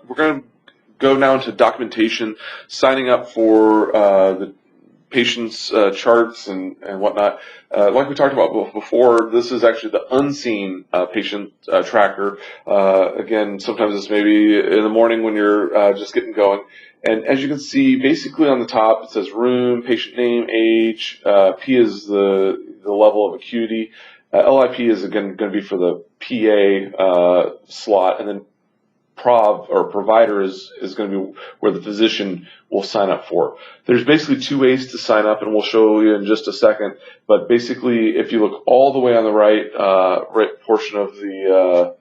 We're going to go now into documentation, signing up for the patient's charts and whatnot. Like we talked about before, this is actually the unseen patient tracker. Again, sometimes this may be in the morning when you're just getting going. And as you can see, basically on the top it says room, patient name, age, P is the level of acuity. LIP is again going to be for the PA slot, and then PROV or provider is going to be where the physician will sign up for. There's basically two ways to sign up, and we'll show you in just a second. But basically, if you look all the way on the right portion of the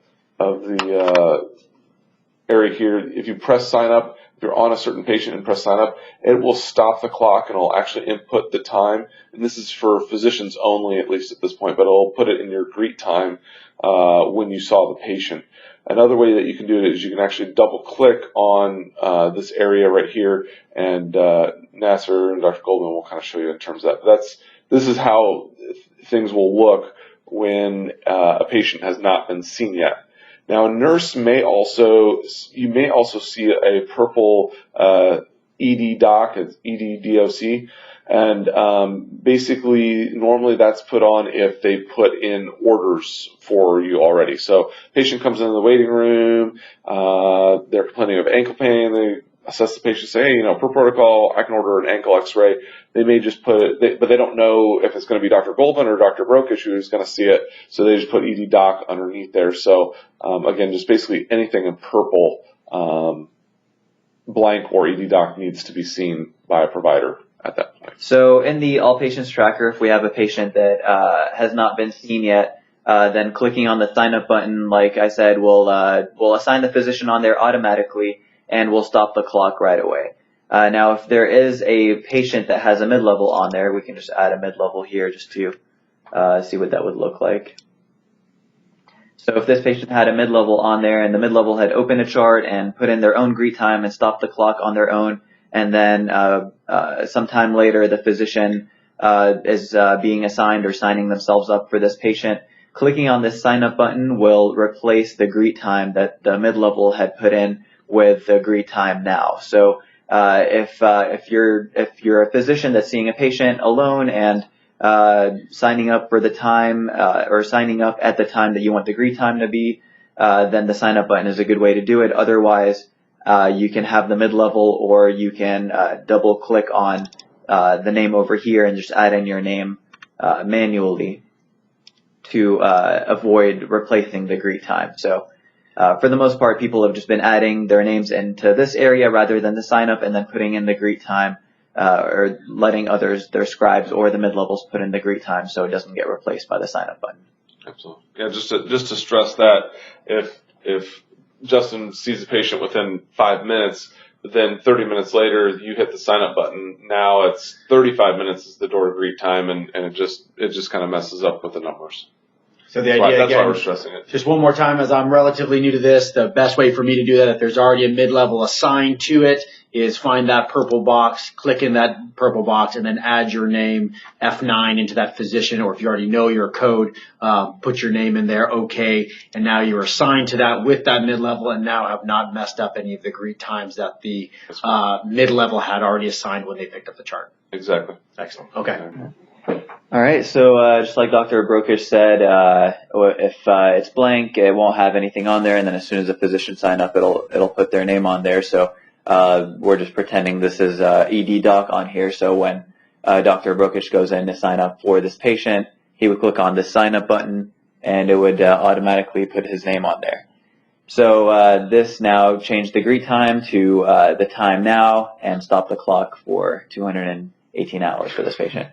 area here, if you press sign up, if you're on a certain patient and press sign up, it will stop the clock and it'll actually input the time. And this is for physicians only, at least at this point, but it'll put it in your greet time when you saw the patient. Another way that you can do it is you can actually double click on this area right here, and Nasser and Dr. Goldman will kind of show you in terms of that. This is how things will look when a patient has not been seen yet. Now, a nurse you may also see a purple ED doc, it's ED-DOC, and basically normally that's put on if they put in orders for you already. So patient comes into the waiting room, they're complaining of ankle pain, they assess the patient, say, hey, per protocol, I can order an ankle x-ray. They may just put it, but they don't know if it's going to be Dr. Goldman or Dr. Brokish who's going to see it, so they just put ED doc underneath there. So again, just basically anything in purple, blank or ED doc needs to be seen by a provider at that point. So in the All Patients Tracker, if we have a patient that has not been seen yet, then clicking on the sign up button, like I said, will assign the physician on there automatically, and we'll stop the clock right away. Now, if there is a patient that has a mid-level on there, we can just add a mid-level here just to see what that would look like. So if this patient had a mid-level on there and the mid-level had opened a chart and put in their own greet time and stopped the clock on their own, and then sometime later the physician is being assigned or signing themselves up for this patient, clicking on this sign up button will replace the greet time that the mid-level had put in with the greet time now. So if you're a physician that's seeing a patient alone and signing up for the time or signing up at the time that you want the greet time to be, then the sign up button is a good way to do it. Otherwise, you can have the mid-level, or you can double click on the name over here and just add in your name manually to avoid replacing the greet time. So for the most part, people have just been adding their names into this area rather than the sign up, and then putting in the greet time or letting others, their scribes or the mid-levels, put in the greet time so it doesn't get replaced by the sign up button. Absolutely. Yeah, just to stress that if Justin sees a patient within 5 minutes, but then 30 minutes later you hit the sign up button, now it's 35 minutes is the door to greet time, and it just kind of messes up with the numbers. So the idea, that's again, why we're stressing it. Just one more time, as I'm relatively new to this, the best way for me to do that, if there's already a mid-level assigned to it, is find that purple box, click in that purple box, and then add your name, F9, into that physician, or if you already know your code, put your name in there, okay, and now you're assigned to that with that mid-level, and now have not messed up any of the greet times that the mid-level had already assigned when they picked up the chart. Exactly. Excellent. Okay. All right, so just like Dr. Brokish said, if it's blank, it won't have anything on there, and then as soon as the physician sign up, it'll put their name on there. So we're just pretending this is ED doc on here. So when Dr. Brokish goes in to sign up for this patient, he would click on the sign up button, and it would automatically put his name on there. So this now changed the greet time to the time now and stop the clock for 218 hours for this patient.